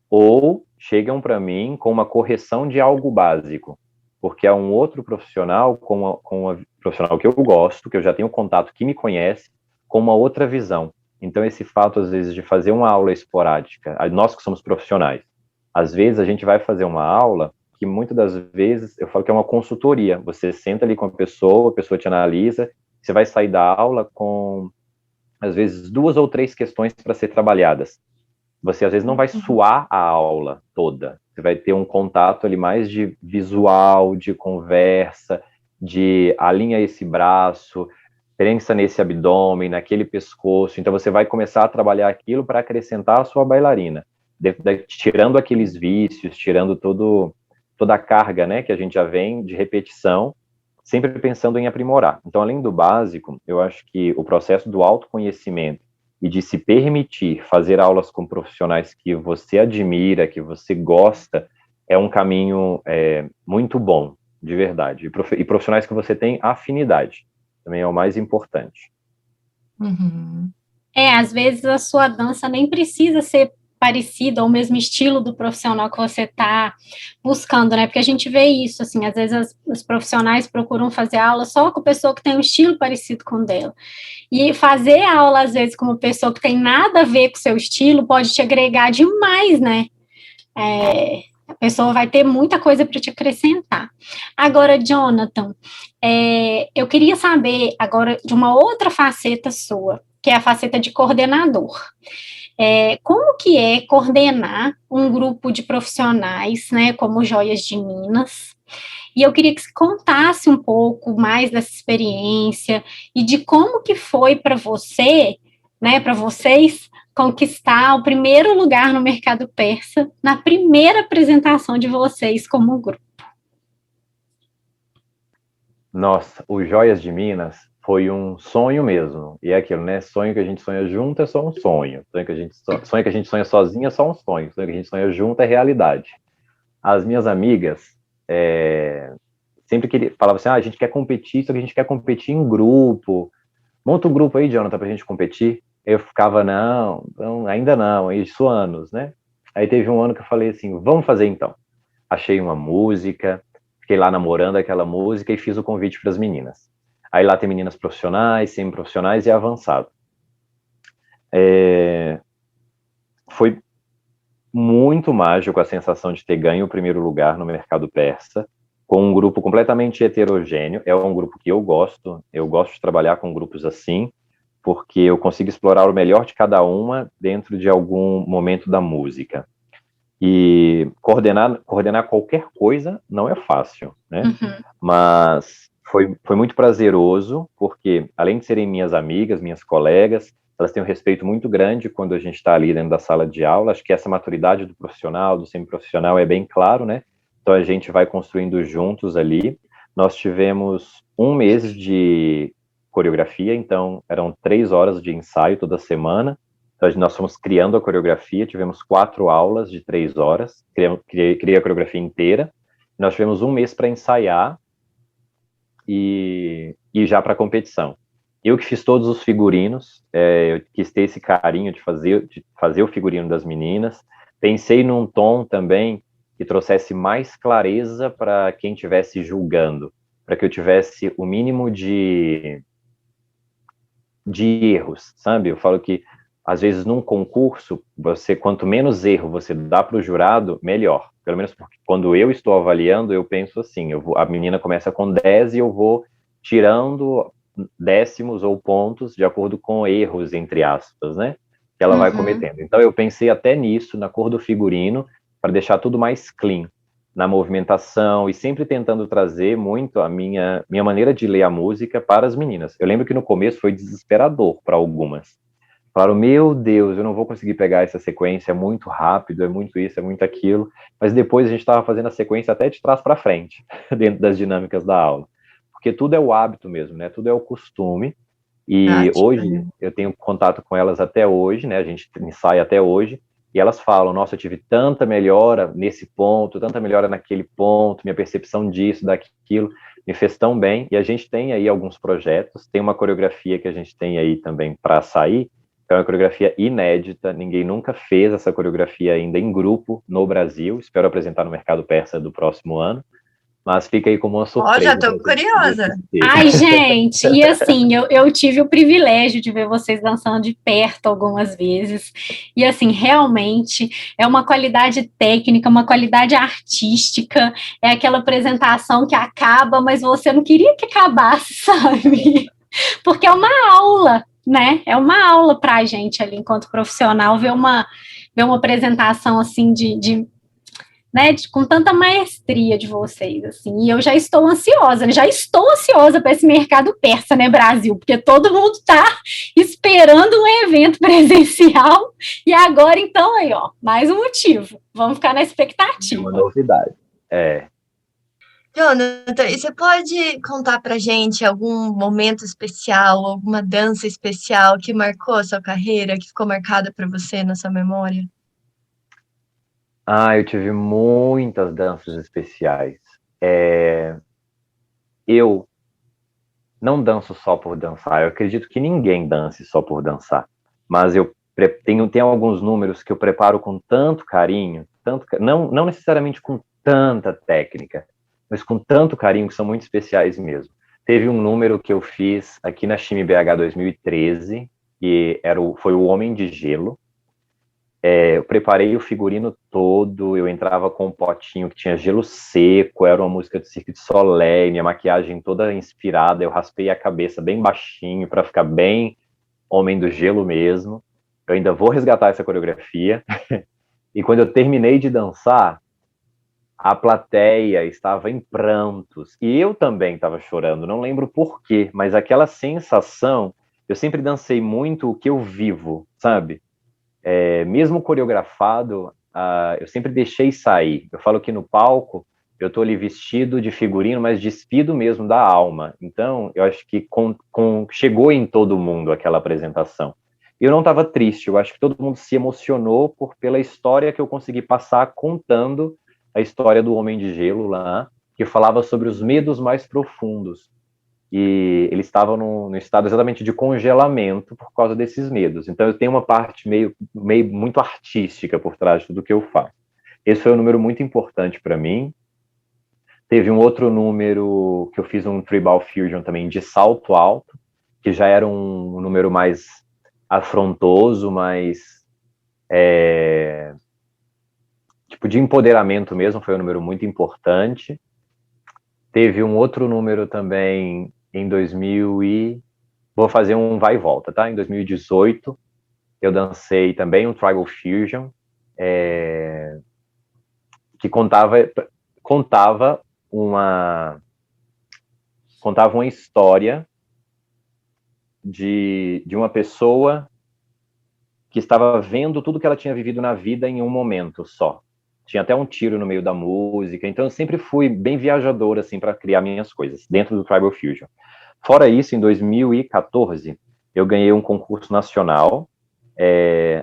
ou chegam para mim com uma correção de algo básico, porque é um outro profissional com uma profissional que eu gosto, que eu já tenho contato, que me conhece, com uma outra visão. Então, esse fato, às vezes, de fazer uma aula esporádica, nós que somos profissionais, às vezes a gente vai fazer uma aula que muitas das vezes, eu falo que é uma consultoria, você senta ali com a pessoa te analisa, você vai sair da aula com, às vezes, 2 ou 3 questões para ser trabalhadas. Você, às vezes, não vai suar a aula toda. Você vai ter um contato ali mais de visual, de conversa, de alinha esse braço, prensa nesse abdômen, naquele pescoço. Então, você vai começar a trabalhar aquilo para acrescentar a sua bailarina, tirando aqueles vícios, tirando toda a carga, né, que a gente já vem de repetição, sempre pensando em aprimorar. Então, além do básico, eu acho que o processo do autoconhecimento e de se permitir fazer aulas com profissionais que você admira, que você gosta, é um caminho muito bom, de verdade. E profissionais que você tem afinidade, também é o mais importante. Uhum. Às vezes a sua dança nem precisa ser parecida ao mesmo estilo do profissional que você está buscando, né? Porque a gente vê isso, assim, às vezes os profissionais procuram fazer aula só com a pessoa que tem um estilo parecido com o dela. E fazer aula, às vezes, com uma pessoa que tem nada a ver com o seu estilo pode te agregar demais, né? A pessoa vai ter muita coisa para te acrescentar. Agora, Jonathan, eu queria saber agora de uma outra faceta sua, que é a faceta de coordenador. Como que é coordenar um grupo de profissionais, né, como Joias de Minas? E eu queria que você contasse um pouco mais dessa experiência e de como que foi para você, né, para vocês, conquistar o primeiro lugar no mercado persa na primeira apresentação de vocês como grupo. Nossa, o Joias de Minas foi um sonho mesmo. E é aquilo, né? Sonho que a gente sonha junto é só um sonho. Sonho que a gente sonha sozinho é só um sonho. Sonho que a gente sonha junto é realidade. As minhas amigas sempre falavam assim, a gente quer competir, só que a gente quer competir em grupo. Monta um grupo aí, Jonathan, pra gente competir. Eu ficava, não, ainda não, isso anos, né? Aí teve um ano que eu falei assim, vamos fazer então. Achei uma música, fiquei lá namorando aquela música e fiz o convite para as meninas. Aí lá tem meninas profissionais, semi-profissionais e avançado. Foi muito mágico a sensação de ter ganho o primeiro lugar no mercado persa, com um grupo completamente heterogêneo. É um grupo que eu gosto de trabalhar com grupos assim, porque eu consigo explorar o melhor de cada uma dentro de algum momento da música. E coordenar qualquer coisa não é fácil, né? Uhum. Mas Foi muito prazeroso, porque além de serem minhas amigas, minhas colegas, elas têm um respeito muito grande quando a gente está ali dentro da sala de aula. Acho que essa maturidade do profissional, do semiprofissional é bem claro, né? Então a gente vai construindo juntos ali. Nós tivemos um mês de coreografia, então eram 3 horas de ensaio toda semana. Então nós fomos criando a coreografia, tivemos 4 aulas de 3 horas, criei a coreografia inteira. Nós tivemos um mês para ensaiar e já para a competição. Eu que fiz todos os figurinos, eu quis ter esse carinho de fazer o figurino das meninas. Pensei num tom também que trouxesse mais clareza para quem estivesse julgando, para que eu tivesse o mínimo de erros, sabe? Eu falo que, às vezes, num concurso, quanto menos erro você dá para o jurado, melhor. Pelo menos porque quando eu estou avaliando, eu penso assim, a menina começa com 10 e eu vou tirando décimos ou pontos de acordo com erros, entre aspas, né? Que ela vai cometendo. Então, eu pensei até nisso, na cor do figurino, para deixar tudo mais clean, na movimentação, e sempre tentando trazer muito a minha maneira de ler a música para as meninas. Eu lembro que no começo foi desesperador para algumas. Falaram, meu Deus, eu não vou conseguir pegar essa sequência, é muito rápido, é muito isso, é muito aquilo. Mas depois a gente estava fazendo a sequência até de trás para frente, dentro das dinâmicas da aula. Porque tudo é o hábito mesmo, né? Tudo é o costume. E hoje, eu tenho contato com elas até hoje, né? A gente ensaia até hoje. E elas falam, nossa, eu tive tanta melhora nesse ponto, tanta melhora naquele ponto, minha percepção disso, daquilo, me fez tão bem. E a gente tem aí alguns projetos, tem uma coreografia que a gente tem aí também para sair, que é uma coreografia inédita, ninguém nunca fez essa coreografia ainda em grupo no Brasil, espero apresentar no mercado persa do próximo ano, mas fica aí como uma surpresa. Já tô curiosa. Ai, gente, e assim, eu tive o privilégio de ver vocês dançando de perto algumas vezes, e assim, realmente é uma qualidade técnica, uma qualidade artística, é aquela apresentação que acaba, mas você não queria que acabasse, sabe? Porque é uma aula, né? É uma aula pra gente ali, enquanto profissional, ver uma apresentação assim né, com tanta maestria de vocês, assim, e eu já estou ansiosa para esse mercado persa, né, Brasil, porque todo mundo está esperando um evento presencial, e agora, então, aí, ó, mais um motivo, vamos ficar na expectativa. Uma novidade, Jonathan, e você pode contar pra gente algum momento especial, alguma dança especial que marcou a sua carreira, que ficou marcada para você na sua memória? Eu tive muitas danças especiais. Eu não danço só por dançar, eu acredito que ninguém dance só por dançar, mas eu tenho alguns números que eu preparo com tanto carinho, não necessariamente com tanta técnica, mas com tanto carinho que são muito especiais mesmo. Teve um número que eu fiz aqui na Chime BH 2013, que foi o Homem de Gelo. Eu preparei o figurino todo, eu entrava com um potinho que tinha gelo seco, era uma música do Cirque du Soleil, minha maquiagem toda inspirada, eu raspei a cabeça bem baixinho para ficar bem Homem do Gelo mesmo. Eu ainda vou resgatar essa coreografia. E quando eu terminei de dançar, a plateia estava em prantos, e eu também estava chorando, não lembro por quê, mas aquela sensação, eu sempre dancei muito o que eu vivo, sabe? Mesmo coreografado, eu sempre deixei sair. Eu falo que no palco, eu estou ali vestido de figurino, mas despido mesmo da alma. Então, eu acho que chegou em todo mundo aquela apresentação. Eu não estava triste, eu acho que todo mundo se emocionou pela história que eu consegui passar contando a história do Homem de Gelo lá, que falava sobre os medos mais profundos. E ele estava no estado exatamente de congelamento por causa desses medos. Então eu tenho uma parte meio muito artística por trás de tudo que eu faço. Esse foi um número muito importante para mim. Teve um outro número que eu fiz um Tribal Fusion também de salto alto, que já era um número mais afrontoso, mais tipo de empoderamento mesmo, foi um número muito importante. Teve um outro número também em 2000 e... Vou fazer um vai e volta, tá? Em 2018, eu dancei também um Tribal Fusion, que contava uma contava uma história de uma pessoa que estava vendo tudo que ela tinha vivido na vida em um momento só. Tinha até um tiro no meio da música, então eu sempre fui bem viajador, assim, para criar minhas coisas, dentro do Tribal Fusion. Fora isso, em 2014, eu ganhei um concurso nacional.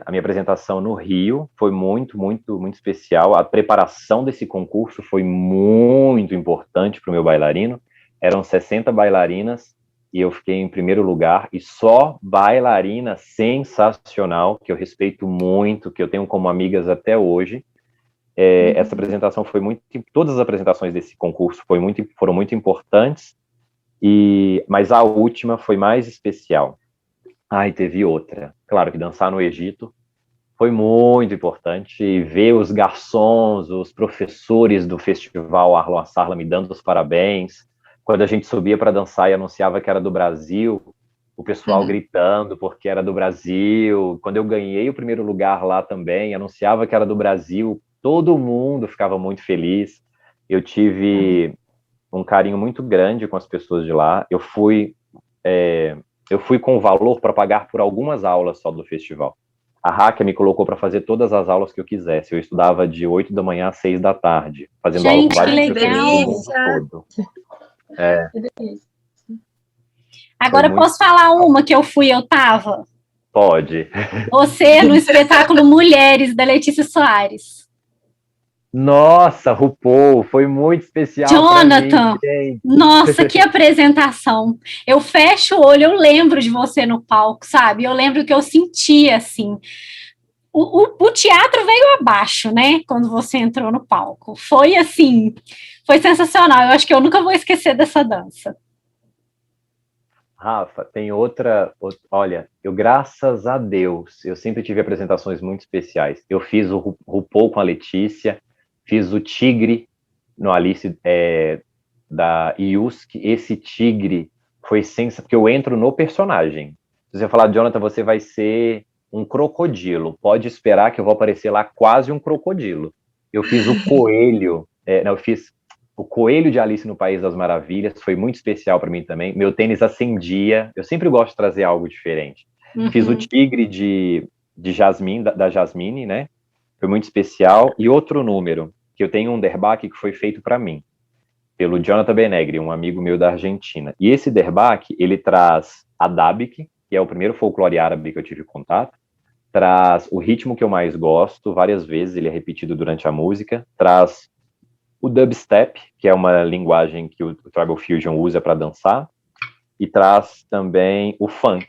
A minha apresentação no Rio foi muito, muito, muito especial. A preparação desse concurso foi muito importante para o meu bailarino. Eram 60 bailarinas e eu fiquei em primeiro lugar. E só bailarina sensacional, que eu respeito muito, que eu tenho como amigas até hoje. Essa apresentação foi muito... Todas as apresentações desse concurso foram muito importantes, mas a última foi mais especial. E teve outra. Claro que dançar no Egito foi muito importante. E ver os garçons, os professores do festival Arlon Assarla me dando os parabéns. Quando a gente subia para dançar e anunciava que era do Brasil, o pessoal gritando porque era do Brasil. Quando eu ganhei o primeiro lugar lá também, anunciava que era do Brasil, todo mundo ficava muito feliz. Eu tive um carinho muito grande com as pessoas de lá. Eu fui com valor para pagar por algumas aulas só do festival. A Raquel me colocou para fazer todas as aulas que eu quisesse. Eu estudava de 8 da manhã às 6 da tarde, fazendo aula com vários professores do mundo todo. Agora posso falar uma que eu tava? Pode. Você no espetáculo Mulheres, da Letícia Soares. Nossa, RuPaul, foi muito especial. Jonathan, nossa, que apresentação. Eu fecho o olho, eu lembro de você no palco, sabe? Eu lembro que eu senti, assim, o teatro veio abaixo, né? Quando você entrou no palco. Foi, assim, foi sensacional. Eu acho que eu nunca vou esquecer dessa dança. Rafa, tem outra... Olha, graças a Deus, eu sempre tive apresentações muito especiais. Eu fiz o RuPaul com a Letícia, fiz o Tigre no Alice da Yusk. Esse Tigre foi sensacional, porque eu entro no personagem. Se você falar, Jonathan, você vai ser um crocodilo. Pode esperar que eu vou aparecer lá quase um crocodilo. Eu fiz o coelho, eu fiz o coelho de Alice no País das Maravilhas, foi muito especial para mim também. Meu tênis acendia, eu sempre gosto de trazer algo diferente. Fiz o Tigre de Jasmine, da Jasmine, né? Foi muito especial. E outro número, que eu tenho um derbaque que foi feito para mim, pelo Jonathan Benegri, um amigo meu da Argentina. E esse derbaque, ele traz a Dabik, que é o primeiro folclore árabe que eu tive contato, traz o ritmo que eu mais gosto, várias vezes ele é repetido durante a música, traz o dubstep, que é uma linguagem que o Tribal Fusion usa para dançar, e traz também o funk,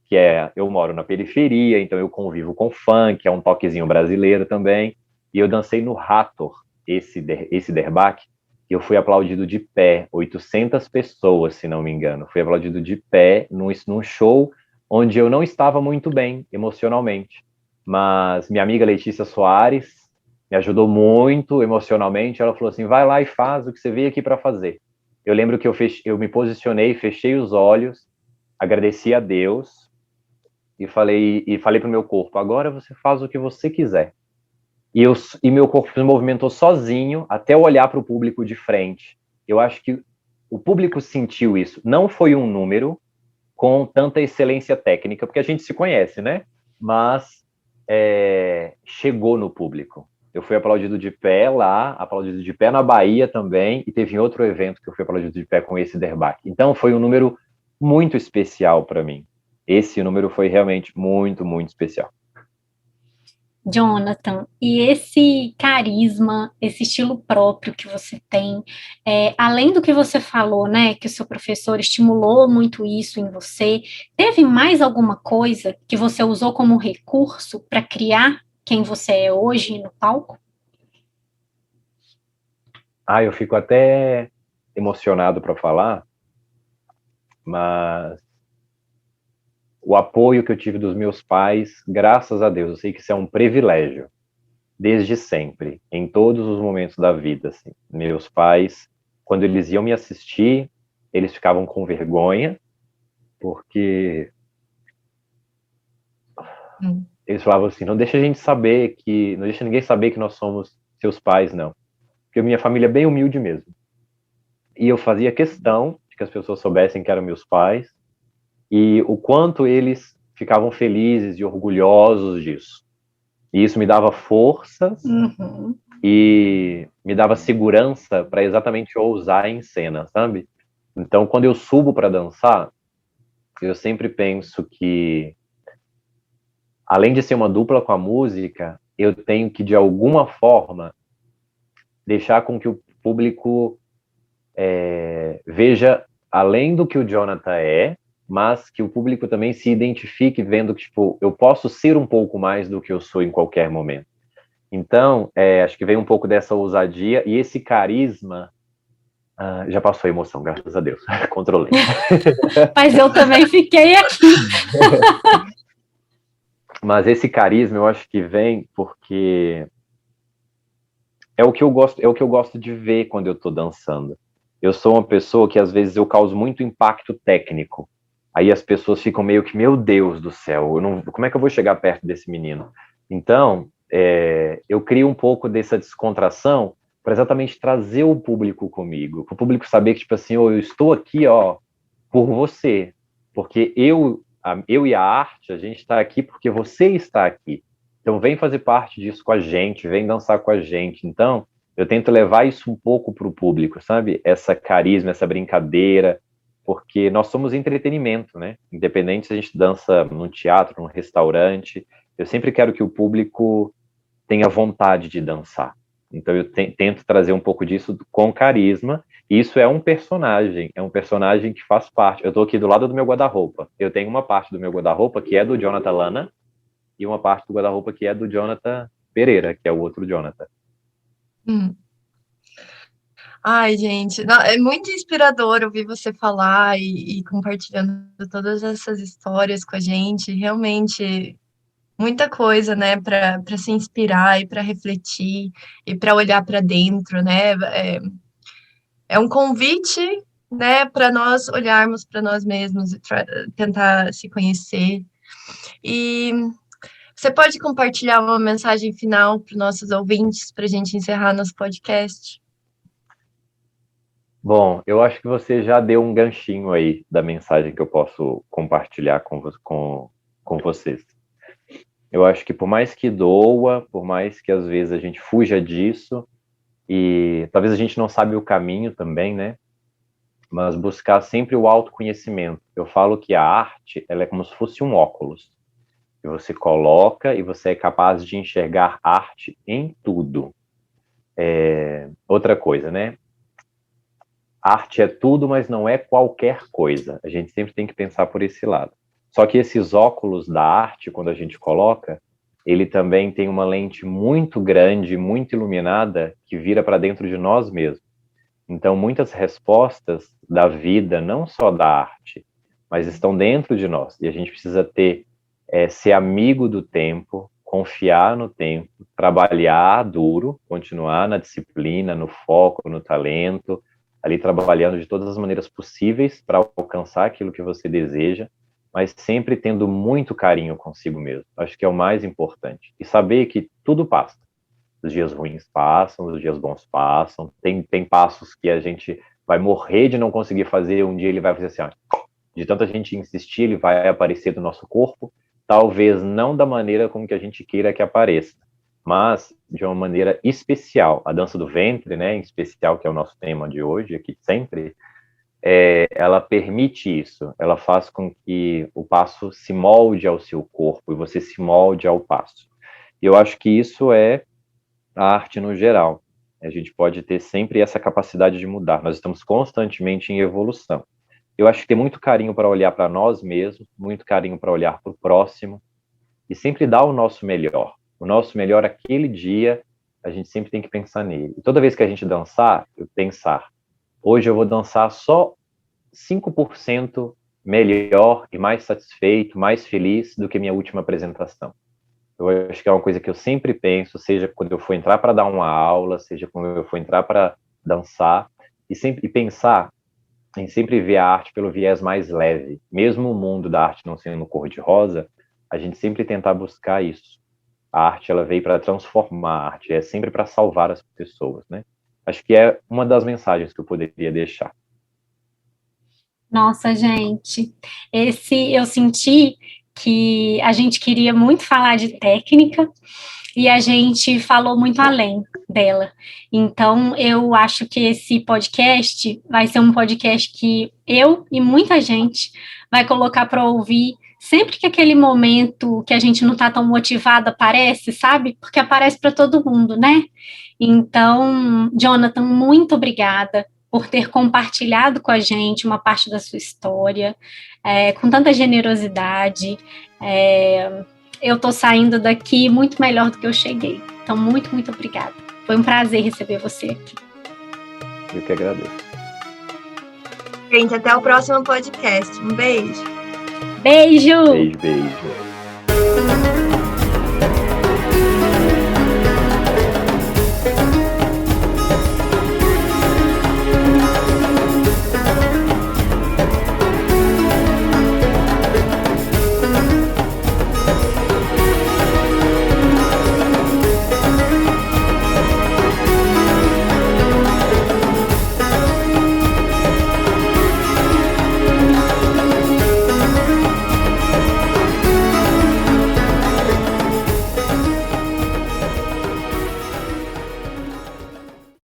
que eu moro na periferia, então eu convivo com funk, é um toquezinho brasileiro também, e eu dancei no Hathor, esse derbaque, e eu fui aplaudido de pé, 800 pessoas, se não me engano, fui aplaudido de pé num show onde eu não estava muito bem emocionalmente, mas minha amiga Letícia Soares me ajudou muito emocionalmente. Ela falou assim, vai lá e faz o que você veio aqui para fazer. Eu lembro que eu me posicionei, fechei os olhos, agradeci a Deus e falei para o meu corpo, agora você faz o que você quiser. E meu corpo se movimentou sozinho até eu olhar para o público de frente. Eu acho que o público sentiu isso. Não foi um número com tanta excelência técnica, porque a gente se conhece, né? Mas chegou no público. Eu fui aplaudido de pé lá, aplaudido de pé na Bahia também, e teve outro evento que eu fui aplaudido de pé com esse derbaque. Então, foi um número muito especial para mim. Esse número foi realmente muito, muito especial. Jonathan, e esse carisma, esse estilo próprio que você tem, além do que você falou, né, que o seu professor estimulou muito isso em você, teve mais alguma coisa que você usou como recurso para criar quem você é hoje no palco? Eu fico até emocionado para falar, mas o apoio que eu tive dos meus pais, graças a Deus, eu sei que isso é um privilégio, desde sempre, em todos os momentos da vida. Assim. Meus pais, quando eles iam me assistir, eles ficavam com vergonha, porque eles falavam assim, não deixa ninguém saber que nós somos seus pais, não. Porque minha família é bem humilde mesmo. E eu fazia questão de que as pessoas soubessem que eram meus pais e o quanto eles ficavam felizes e orgulhosos disso. E isso me dava forças e me dava segurança para exatamente ousar em cena, sabe? Então, quando eu subo para dançar, eu sempre penso que, além de ser uma dupla com a música, eu tenho que, de alguma forma, deixar com que o público veja além do que o Jonathan é, mas que o público também se identifique vendo que, tipo, eu posso ser um pouco mais do que eu sou em qualquer momento. Então, acho que vem um pouco dessa ousadia e esse carisma. Já passou a emoção, graças a Deus. Controlei. Mas eu também fiquei aqui. Mas esse carisma eu acho que vem porque é o que eu gosto de ver quando eu estou dançando. Eu sou uma pessoa que às vezes eu causo muito impacto técnico. Aí as pessoas ficam meio que, meu Deus do céu, como é que eu vou chegar perto desse menino? Então, eu crio um pouco dessa descontração para exatamente trazer o público comigo, para o público saber que, tipo assim, eu estou aqui, ó, por você, porque eu e a arte, a gente está aqui porque você está aqui. Então, vem fazer parte disso com a gente, vem dançar com a gente. Então, eu tento levar isso um pouco para o público, sabe? Essa carisma, essa brincadeira, porque nós somos entretenimento, né? Independente se a gente dança num teatro, num restaurante, eu sempre quero que o público tenha vontade de dançar. Então eu tento trazer um pouco disso com carisma. E isso é um personagem que faz parte. Eu estou aqui do lado do meu guarda-roupa. Eu tenho uma parte do meu guarda-roupa que é do Jonathan Lana e uma parte do guarda-roupa que é do Jonathan Pereira, que é o outro Jonathan. Ai, gente, é muito inspirador ouvir você falar e compartilhando todas essas histórias com a gente. Realmente, muita coisa, né, para se inspirar e para refletir e para olhar para dentro, né? É um convite, né, para nós olharmos para nós mesmos e tentar se conhecer. E você pode compartilhar uma mensagem final para os nossos ouvintes para a gente encerrar nosso podcast? Bom, eu acho que você já deu um ganchinho aí da mensagem que eu posso compartilhar com vocês. Eu acho que por mais que doa, por mais que às vezes a gente fuja disso, e talvez a gente não sabe o caminho também, né? Mas buscar sempre o autoconhecimento. Eu falo que a arte, ela é como se fosse um óculos. Que você coloca e você é capaz de enxergar arte em tudo. Outra coisa, né? Arte é tudo, mas não é qualquer coisa. A gente sempre tem que pensar por esse lado. Só que esses óculos da arte, quando a gente coloca, ele também tem uma lente muito grande, muito iluminada, que vira para dentro de nós mesmos. Então, muitas respostas da vida, não só da arte, mas estão dentro de nós. E a gente precisa ser amigo do tempo, confiar no tempo, trabalhar duro, continuar na disciplina, no foco, no talento, ali trabalhando de todas as maneiras possíveis para alcançar aquilo que você deseja, mas sempre tendo muito carinho consigo mesmo. Acho que é o mais importante. E saber que tudo passa. Os dias ruins passam, os dias bons passam. Tem passos que a gente vai morrer de não conseguir fazer, um dia ele vai fazer assim, ó, de tanta gente insistir, ele vai aparecer do nosso corpo, talvez não da maneira como que a gente queira que apareça, mas de uma maneira especial. A dança do ventre, né, em especial, que é o nosso tema de hoje, aqui sempre, ela permite isso, ela faz com que o passo se molde ao seu corpo e você se molde ao passo. E eu acho que isso é a arte no geral. A gente pode ter sempre essa capacidade de mudar. Nós estamos constantemente em evolução. Eu acho que tem muito carinho para olhar para nós mesmos, muito carinho para olhar para o próximo e sempre dar o nosso melhor. O nosso melhor aquele dia, a gente sempre tem que pensar nele. E toda vez que a gente dançar, eu pensar, hoje eu vou dançar só 5% melhor e mais satisfeito, mais feliz do que minha última apresentação. Eu acho que é uma coisa que eu sempre penso, seja quando eu for entrar para dar uma aula, seja quando eu for entrar para dançar, e pensar em sempre ver a arte pelo viés mais leve. Mesmo o mundo da arte não sendo cor-de-rosa, a gente sempre tentar buscar isso. A arte, ela veio para transformar, a arte é sempre para salvar as pessoas, né? Acho que é uma das mensagens que eu poderia deixar. Nossa, gente, eu senti que a gente queria muito falar de técnica e a gente falou muito além dela. Então, eu acho que esse podcast vai ser um podcast que eu e muita gente vai colocar para ouvir sempre que aquele momento que a gente não está tão motivado aparece, sabe? Porque aparece para todo mundo, né? Então, Jonathan, muito obrigada por ter compartilhado com a gente uma parte da sua história, com tanta generosidade. Eu estou saindo daqui muito melhor do que eu cheguei. Então, muito, muito obrigada. Foi um prazer receber você aqui. Eu que agradeço. Gente, até o próximo podcast. Um beijo. Beijo! Beijo, beijo.